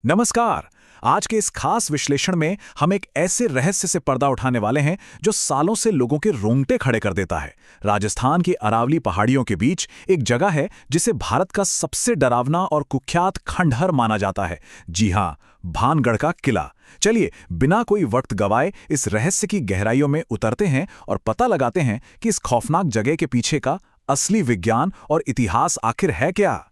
नमस्कार। आज के इस खास विश्लेषण में हम एक ऐसे रहस्य से पर्दा उठाने वाले हैं जो सालों से लोगों के रोंगटे खड़े कर देता है। राजस्थान की अरावली पहाड़ियों के बीच एक जगह है जिसे भारत का सबसे डरावना और कुख्यात खंडहर माना जाता है। जी हाँ, भानगढ़ का किला। चलिए बिना कोई वक्त गवाए इस रहस्य की गहराइयों में उतरते हैं और पता लगाते हैं कि इस खौफनाक जगह के पीछे का असली विज्ञान और इतिहास आखिर है क्या।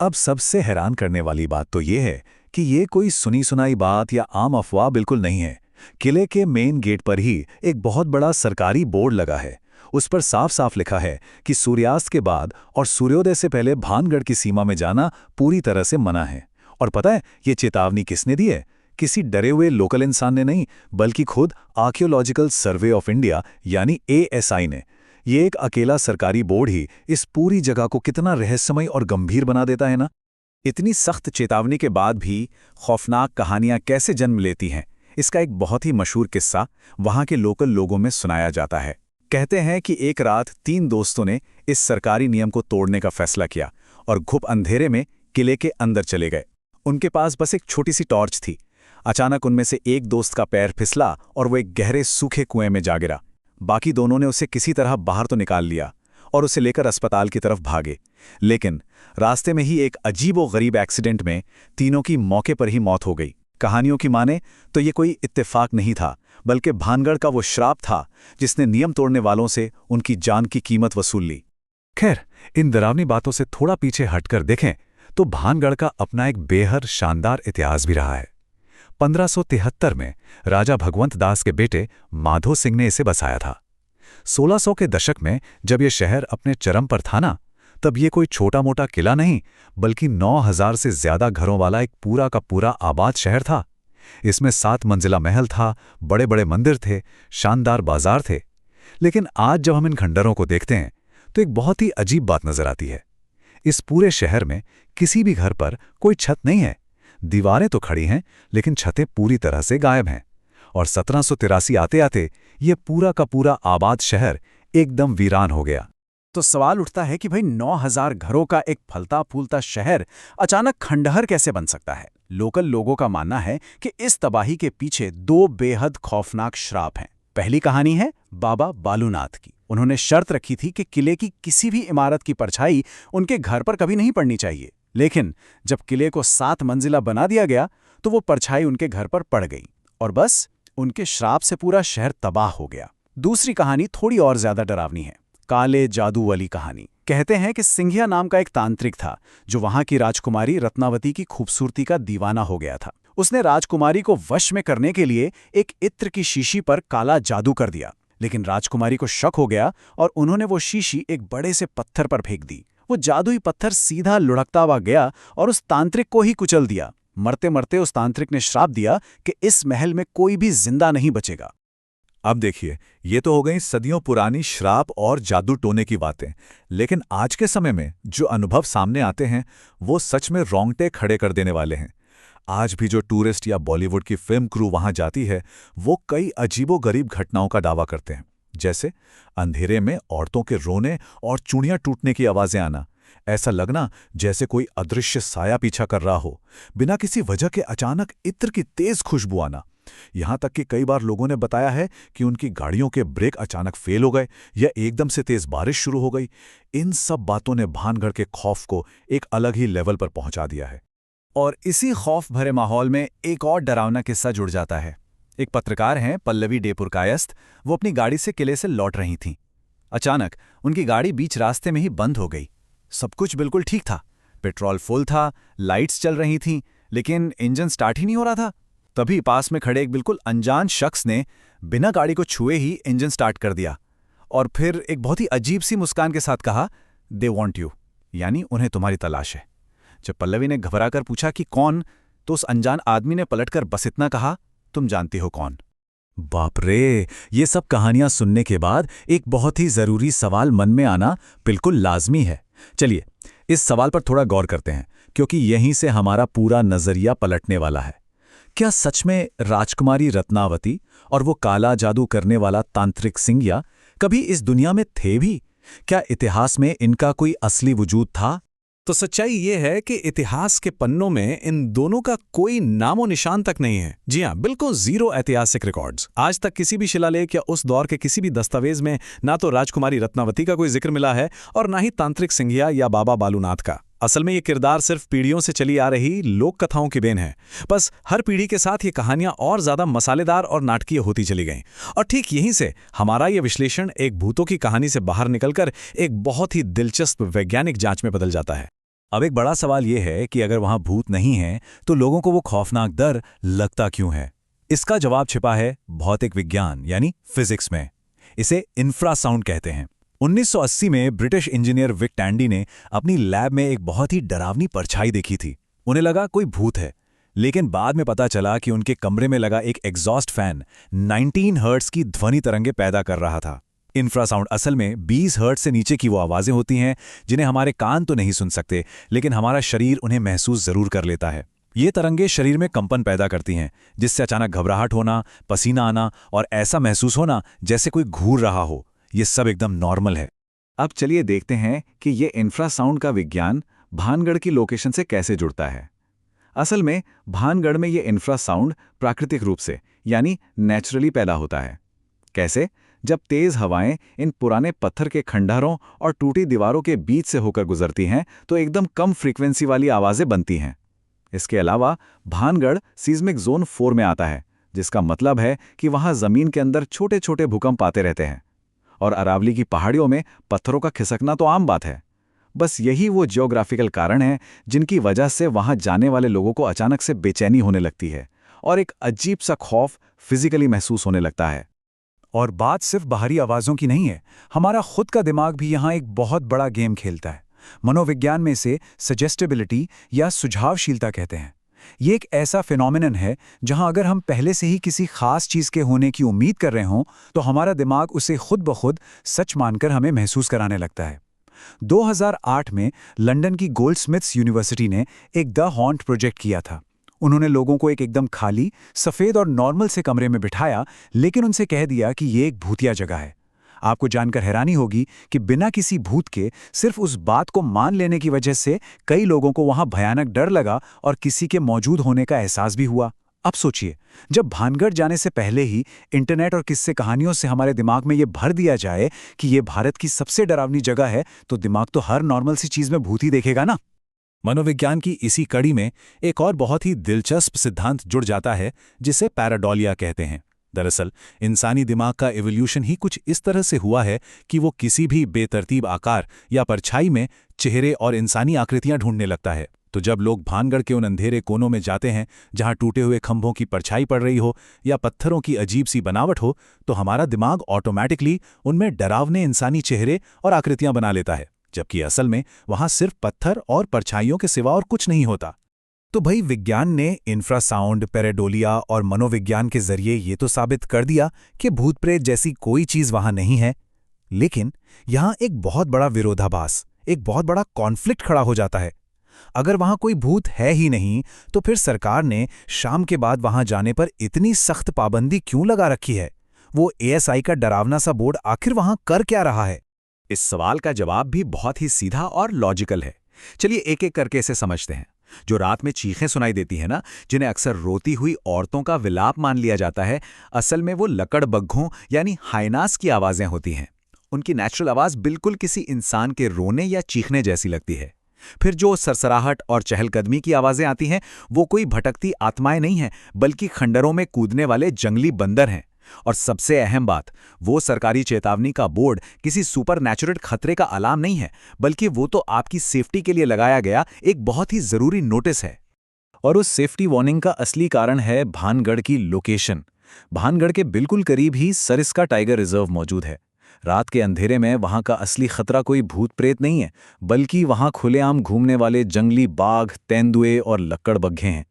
अब सबसे हैरान करने वाली बात तो ये है कि ये कोई सुनी सुनाई बात या आम अफवाह बिल्कुल नहीं है। किले के मेन गेट पर ही एक बहुत बड़ा सरकारी बोर्ड लगा है। उस पर साफ साफ लिखा है कि सूर्यास्त के बाद और सूर्योदय से पहले भानगढ़ की सीमा में जाना पूरी तरह से मना है। और पता है ये चेतावनी किसने दी है? किसी डरे हुए लोकल इंसान ने नहीं, बल्कि खुद आर्कियोलॉजिकल सर्वे ऑफ इंडिया यानी ASI ने। ये एक अकेला सरकारी बोर्ड ही इस पूरी जगह को कितना रहस्यमय और गंभीर बना देता है ना। इतनी सख्त चेतावनी के बाद भी खौफनाक कहानियां कैसे जन्म लेती हैं, इसका एक बहुत ही मशहूर किस्सा वहां के लोकल लोगों में सुनाया जाता है। कहते हैं कि एक रात 3 दोस्तों ने इस सरकारी नियम को तोड़ने का फैसला किया और घुप अंधेरे में किले के अंदर चले गए। उनके पास बस एक छोटी सी टॉर्च थी। अचानक उनमें से एक दोस्त का पैर फिसला और वो एक गहरे सूखे कुएं में जा गिरा। बाकी दोनों ने उसे किसी तरह बाहर तो निकाल लिया और उसे लेकर अस्पताल की तरफ भागे। लेकिन रास्ते में ही एक अजीबोगरीब एक्सीडेंट में तीनों की मौके पर ही मौत हो गई। कहानियों की माने तो ये कोई इत्तेफाक नहीं था, बल्कि भानगढ़ का वो श्राप था जिसने नियम तोड़ने वालों से उनकी जान की कीमत वसूल ली। खैर, इन डरावनी बातों से थोड़ा पीछे हटकर देखें तो भानगढ़ का अपना एक बेहद शानदार इतिहास भी रहा है। 1573 में राजा भगवंत दास के बेटे माधो सिंह ने इसे बसाया था। 1600 के दशक में जब यह शहर अपने चरम पर था ना, तब ये कोई छोटा मोटा किला नहीं, बल्कि 9000 से ज्यादा घरों वाला एक पूरा का पूरा आबाद शहर था। इसमें 7 मंजिला महल था, बड़े बड़े मंदिर थे, शानदार बाजार थे। लेकिन आज जब हम इन खंडरों को देखते हैं तो एक बहुत ही अजीब बात नजर आती है। इस पूरे शहर में किसी भी घर पर कोई छत नहीं है। दीवारें तो खड़ी हैं, लेकिन छतें पूरी तरह से गायब हैं। और 1783 आते आते ये पूरा का पूरा आबाद शहर एकदम वीरान हो गया। तो सवाल उठता है कि भाई 9000 घरों का एक फलता फूलता शहर अचानक खंडहर कैसे बन सकता है। लोकल लोगों का मानना है कि इस तबाही के पीछे 2 बेहद खौफनाक श्राप हैं। पहली कहानी है बाबा बालूनाथ की। उन्होंने शर्त रखी थी कि किले की किसी भी इमारत की परछाई उनके घर पर कभी नहीं पड़नी चाहिए। लेकिन जब किले को 7 मंजिला बना दिया गया तो वो परछाई उनके घर पर पड़ गई और बस उनके श्राप से पूरा शहर तबाह हो गया। दूसरी कहानी थोड़ी और ज्यादा डरावनी है, काले जादू वाली कहानी। कहते हैं कि सिंघिया नाम का एक तांत्रिक था जो वहां की राजकुमारी रत्नावती की खूबसूरती का दीवाना हो गया था। उसने राजकुमारी को वश में करने के लिए एक इत्र की शीशी पर काला जादू कर दिया। लेकिन राजकुमारी को शक हो गया और उन्होंने वो शीशी एक बड़े से पत्थर पर फेंक दी। वो जादुई पत्थर सीधा लुढ़कता हुआ गया और उस तांत्रिक को ही कुचल दिया। मरते मरते उस तांत्रिक ने श्राप दिया कि इस महल में कोई भी जिंदा नहीं बचेगा। अब देखिए, ये तो हो गई सदियों पुरानी श्राप और जादू टोने की बातें। लेकिन आज के समय में जो अनुभव सामने आते हैं वो सच में रोंगटे खड़े कर देने वाले हैं। आज भी जो टूरिस्ट या बॉलीवुड की फिल्म क्रू वहां जाती है वो कई अजीबोगरीब घटनाओं का दावा करते हैं, जैसे अंधेरे में औरतों के रोने और चूड़ियां टूटने की आवाजें आना। ऐसा लगना जैसे कोई अदृश्य साया पीछा कर रहा हो। बिना किसी वजह के अचानक इत्र की तेज खुशबू आना। यहां तक कि कई बार लोगों ने बताया है कि उनकी गाड़ियों के ब्रेक अचानक फेल हो गए या एकदम से तेज बारिश शुरू हो गई। इन सब बातों ने भानगढ़ के खौफ को एक अलग ही लेवल पर पहुंचा दिया है। और इसी खौफ भरे माहौल में एक और डरावना किस्सा जुड़ जाता है। एक पत्रकार हैं पल्लवी डेपुरकायस्थ। वो अपनी गाड़ी से किले से लौट रही थीं। अचानक उनकी गाड़ी बीच रास्ते में ही बंद हो गई। सब कुछ बिल्कुल ठीक था, पेट्रोल फुल था, लाइट्स चल रही थीं, लेकिन इंजन स्टार्ट ही नहीं हो रहा था। तभी पास में खड़े एक बिल्कुल अनजान शख्स ने बिना गाड़ी को छुए ही इंजन स्टार्ट कर दिया और फिर एक बहुत ही अजीब सी मुस्कान के साथ कहा, दे वॉन्ट यू, यानी उन्हें तुम्हारी तलाश है। जब पल्लवी ने घबराकर पूछा कि कौन, तो उस अनजान आदमी ने पलटकर बस इतना कहा, तुम जानती हो कौन। बाप रे, ये सब कहानियां सुनने के बाद एक बहुत ही जरूरी सवाल मन में आना बिल्कुल लाजमी है। चलिए इस सवाल पर थोड़ा गौर करते हैं, क्योंकि यहीं से हमारा पूरा नजरिया पलटने वाला है। क्या सच में राजकुमारी रत्नावती और वो काला जादू करने वाला तांत्रिक सिंघिया कभी इस दुनिया में थे भी? क्या इतिहास में इनका कोई असली वजूद था? तो सच्चाई ये है कि इतिहास के पन्नों में इन दोनों का कोई नामो निशान तक नहीं है। जी हाँ, बिल्कुल जीरो ऐतिहासिक रिकॉर्ड्स। आज तक किसी भी शिलालेख या उस दौर के किसी भी दस्तावेज में ना तो राजकुमारी रत्नावती का कोई जिक्र मिला है और ना ही तांत्रिक सिंघिया या बाबा बालूनाथ का। असल में ये किरदार सिर्फ पीढ़ियों से चली आ रही लोक कथाओं की देन है। बस हर पीढ़ी के साथ ये कहानियां और ज्यादा मसालेदार और नाटकीय होती चली गईं। और ठीक यहीं से हमारा ये विश्लेषण एक भूतों की कहानी से बाहर निकलकर एक बहुत ही दिलचस्प वैज्ञानिक जांच में बदल जाता है। अब एक बड़ा सवाल यह है कि अगर वहां भूत नहीं है तो लोगों को वो खौफनाक डर लगता क्यों है? इसका जवाब छिपा है भौतिक विज्ञान यानी फिजिक्स में। इसे इंफ्रासाउंड कहते हैं। 1980 में ब्रिटिश इंजीनियर विक टैंडी ने अपनी लैब में एक बहुत ही डरावनी परछाई देखी थी। उन्हें लगा कोई भूत है, लेकिन बाद में पता चला कि उनके कमरे में लगा एक एग्जॉस्ट फैन 19 हर्ट्ज की ध्वनि तरंगे पैदा कर रहा था। इंफ्रासाउंड असल में 20 हर्ट्ज से नीचे की वो आवाजें होती हैं जिन्हें हमारे कान तो नहीं सुन सकते, लेकिन हमारा शरीर उन्हें महसूस जरूर कर लेता है। ये तरंगे शरीर में कंपन पैदा करती हैं, जिससे अचानक घबराहट होना, पसीना आना और ऐसा महसूस होना जैसे कोई घूर रहा हो। ये सब एकदम नॉर्मल है। अब चलिए देखते हैं कि ये इंफ्रासाउंड का विज्ञान भानगढ़ की लोकेशन से कैसे जुड़ता है। असल में भानगढ़ में ये इंफ्रासाउंड प्राकृतिक रूप से यानी नेचुरली पैदा होता है। कैसे? जब तेज हवाएं इन पुराने पत्थर के खंडहरों और टूटी दीवारों के बीच से होकर गुजरती हैं तो एकदम कम फ्रीक्वेंसी वाली आवाजें बनती हैं। इसके अलावा भानगढ़ सीस्मिक जोन 4 में आता है, जिसका मतलब है कि वहां जमीन के अंदर छोटे छोटे भूकंप आते रहते हैं। और अरावली की पहाड़ियों में पत्थरों का खिसकना तो आम बात है। बस यही वो जियोग्राफिकल कारण है जिनकी वजह से वहां जाने वाले लोगों को अचानक से बेचैनी होने लगती है और एक अजीब सा खौफ फिजिकली महसूस होने लगता है। और बात सिर्फ बाहरी आवाज़ों की नहीं है, हमारा खुद का दिमाग भी यहाँ एक बहुत बड़ा गेम खेलता है। मनोविज्ञान में इसे सजेस्टेबिलिटी या सुझावशीलता कहते हैं। ये एक ऐसा फिनोमिनन है जहां अगर हम पहले से ही किसी खास चीज़ के होने की उम्मीद कर रहे हों तो हमारा दिमाग उसे खुद ब खुद सच मानकर हमें महसूस कराने लगता है। 2008 में लंदन की गोल्डस्मिथ्स यूनिवर्सिटी ने एक द हॉन्ट प्रोजेक्ट किया था। उन्होंने लोगों को एक एकदम खाली, सफ़ेद और नॉर्मल से कमरे में बिठाया, लेकिन उनसे कह दिया कि ये एक भूतिया जगह है। आपको जानकर हैरानी होगी कि बिना किसी भूत के सिर्फ उस बात को मान लेने की वजह से कई लोगों को वहां भयानक डर लगा और किसी के मौजूद होने का एहसास भी हुआ। अब सोचिए, जब भानगढ़ जाने से पहले ही इंटरनेट और किस्से कहानियों से हमारे दिमाग में ये भर दिया जाए कि ये भारत की सबसे डरावनी जगह है, तो दिमाग तो हर नॉर्मल सी चीज़ में भूत ही देखेगा ना। मनोविज्ञान की इसी कड़ी में एक और बहुत ही दिलचस्प सिद्धांत जुड़ जाता है जिसे पैराडोलिया कहते हैं। दरअसल इंसानी दिमाग का एवोल्यूशन ही कुछ इस तरह से हुआ है कि वो किसी भी बेतरतीब आकार या परछाई में चेहरे और इंसानी आकृतियां ढूंढने लगता है। तो जब लोग भानगढ़ के उन अंधेरे कोनों में जाते हैं जहां टूटे हुए खंभों की परछाई पड़ रही हो या पत्थरों की अजीब सी बनावट हो, तो हमारा दिमाग ऑटोमैटिकली उनमें डरावने इंसानी चेहरे और आकृतियां बना लेता है, जबकि असल में वहां सिर्फ पत्थर और परछाइयों के सिवा और कुछ नहीं होता। तो भाई, विज्ञान ने इंफ्रासाउंड, पैराडोलिया और मनोविज्ञान के जरिए ये तो साबित कर दिया कि भूत प्रेत जैसी कोई चीज वहां नहीं है। लेकिन यहां एक बहुत बड़ा विरोधाभास, एक बहुत बड़ा कॉन्फ्लिक्ट खड़ा हो जाता है। अगर वहां कोई भूत है ही नहीं, तो फिर सरकार ने शाम के बाद वहां जाने पर इतनी सख्त पाबंदी क्यों लगा रखी है? वो एएसआई का डरावना सा बोर्ड आखिर वहां कर क्या रहा है? इस सवाल का जवाब भी बहुत ही सीधा और लॉजिकल है। चलिए एक एक करके इसे समझते हैं। जो रात में चीखें सुनाई देती हैं ना, जिन्हें अक्सर रोती हुई औरतों का विलाप मान लिया जाता है, असल में वो लकड़बग्घों यानी हाइनास की आवाजें होती हैं। उनकी नेचुरल आवाज बिल्कुल किसी इंसान के रोने या चीखने जैसी लगती है। फिर जो सरसराहट और चहलकदमी की आवाजें आती हैं, वो कोई भटकती आत्माएं नहीं हैं, बल्कि खंडरों में कूदने वाले जंगली बंदर हैं। और सबसे अहम बात, वो सरकारी चेतावनी का बोर्ड किसी सुपरनैचुरल खतरे का अलार्म नहीं है, बल्कि वो तो आपकी सेफ्टी के लिए लगाया गया एक बहुत ही जरूरी नोटिस है। और उस सेफ्टी वार्निंग का असली कारण है भानगढ़ की लोकेशन। भानगढ़ के बिल्कुल करीब ही सरिस्का टाइगर रिजर्व मौजूद है। रात के अंधेरे में वहां का असली खतरा कोई भूत प्रेत नहीं है, बल्कि वहां खुलेआम घूमने वाले जंगली बाघ, तेंदुए और लकड़बग्घे हैं।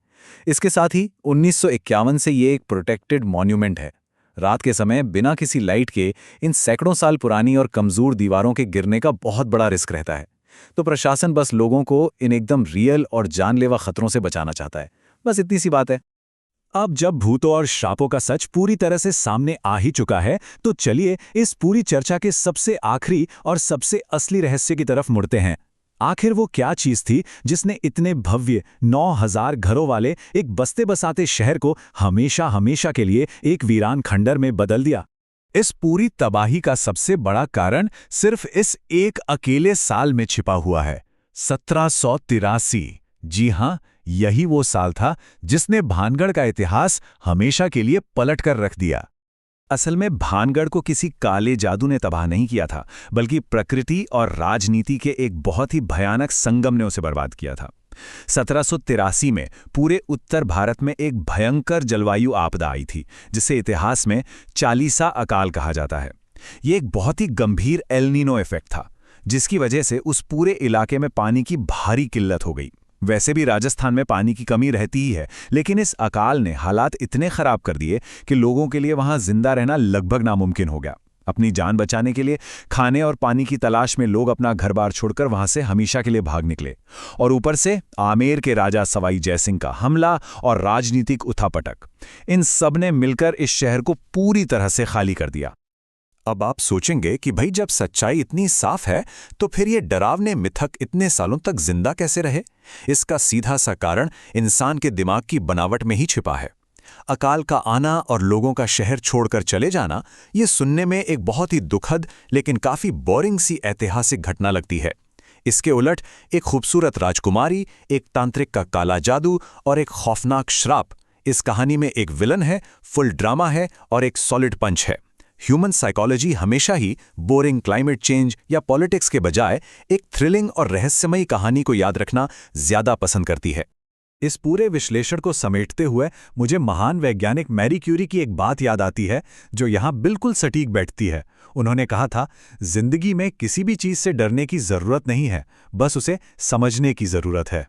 इसके साथ ही 1951 से ये एक प्रोटेक्टेड मॉन्यूमेंट है। रात के समय बिना किसी लाइट के इन सैकड़ों साल पुरानी और कमजोर दीवारों के गिरने का बहुत बड़ा रिस्क रहता है। तो प्रशासन बस लोगों को इन एकदम रियल और जानलेवा खतरों से बचाना चाहता है। बस इतनी सी बात है। अब जब भूतों और श्रापों का सच पूरी तरह से सामने आ ही चुका है, तो चलिए इस पूरी चर्चा के सबसे आखिरी और सबसे असली रहस्य की तरफ मुड़ते हैं। आखिर वो क्या चीज थी जिसने इतने भव्य 9000 घरों वाले एक बसते बसाते शहर को हमेशा हमेशा के लिए एक वीरान खंडर में बदल दिया? इस पूरी तबाही का सबसे बड़ा कारण सिर्फ इस एक अकेले साल में छिपा हुआ है, 1783। जी हां, यही वो साल था जिसने भानगढ़ का इतिहास हमेशा के लिए पलट कर रख दिया। असल में भानगढ़ को किसी काले जादू ने तबाह नहीं किया था, बल्कि प्रकृति और राजनीति के एक बहुत ही भयानक संगम ने उसे बर्बाद किया था। 1783 में पूरे उत्तर भारत में एक भयंकर जलवायु आपदा आई थी, जिसे इतिहास में चालीसा अकाल कहा जाता है। ये एक बहुत ही गंभीर एल नीनो इफेक्ट था, जिसकी वजह से उस पूरे इलाके में पानी की भारी किल्लत हो गई। वैसे भी राजस्थान में पानी की कमी रहती ही है, लेकिन इस अकाल ने हालात इतने खराब कर दिए कि लोगों के लिए वहां जिंदा रहना लगभग नामुमकिन हो गया। अपनी जान बचाने के लिए खाने और पानी की तलाश में लोग अपना घर बार छोड़कर वहां से हमेशा के लिए भाग निकले, और ऊपर से आमेर के राजा सवाई जयसिंह का हमला और राजनीतिक उठापटक, इन सब ने मिलकर इस शहर को पूरी तरह से खाली कर दिया। अब आप सोचेंगे कि भाई जब सच्चाई इतनी साफ है तो फिर ये डरावने मिथक इतने सालों तक जिंदा कैसे रहे? इसका सीधा सा कारण इंसान के दिमाग की बनावट में ही छिपा है। अकाल का आना और लोगों का शहर छोड़कर चले जाना, ये सुनने में एक बहुत ही दुखद लेकिन काफी बोरिंग सी ऐतिहासिक घटना लगती है। इसके उलट एक खूबसूरत राजकुमारी, एक तांत्रिक का काला जादू और एक खौफनाक श्राप, इस कहानी में एक विलन है, फुल ड्रामा है और एक सॉलिड पंच है। ह्यूमन साइकोलॉजी हमेशा ही बोरिंग क्लाइमेट चेंज या पॉलिटिक्स के बजाय एक थ्रिलिंग और रहस्यमयी कहानी को याद रखना ज्यादा पसंद करती है। इस पूरे विश्लेषण को समेटते हुए मुझे महान वैज्ञानिक मैरी क्यूरी की एक बात याद आती है, जो यहाँ बिल्कुल सटीक बैठती है। उन्होंने कहा था, जिंदगी में किसी भी चीज से डरने की जरूरत नहीं है, बस उसे समझने की जरूरत है।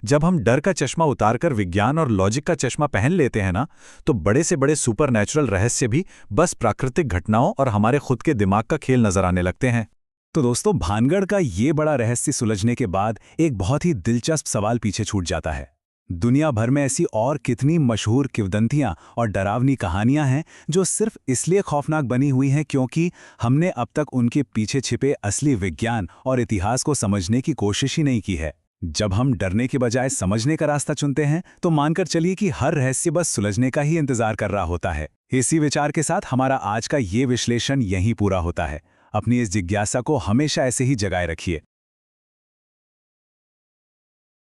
जब हम डर का चश्मा उतारकर विज्ञान और लॉजिक का चश्मा पहन लेते हैं ना, तो बड़े से बड़े सुपरनैचुरल रहस्य भी बस प्राकृतिक घटनाओं और हमारे खुद के दिमाग का खेल नजर आने लगते हैं। तो दोस्तों, भानगढ़ का ये बड़ा रहस्य सुलझने के बाद एक बहुत ही दिलचस्प सवाल पीछे छूट जाता है। दुनिया भर में ऐसी और कितनी मशहूर किंवदंतियां और डरावनी कहानियां हैं जो सिर्फ इसलिए खौफनाक बनी हुई हैं क्योंकि हमने अब तक उनके पीछे छिपे असली विज्ञान और इतिहास को समझने की कोशिश ही नहीं की है। जब हम डरने के बजाय समझने का रास्ता चुनते हैं, तो मानकर चलिए कि हर रहस्य बस सुलझने का ही इंतजार कर रहा होता है। इसी विचार के साथ हमारा आज का ये विश्लेषण यहीं पूरा होता है। अपनी इस जिज्ञासा को हमेशा ऐसे ही जगाए रखिए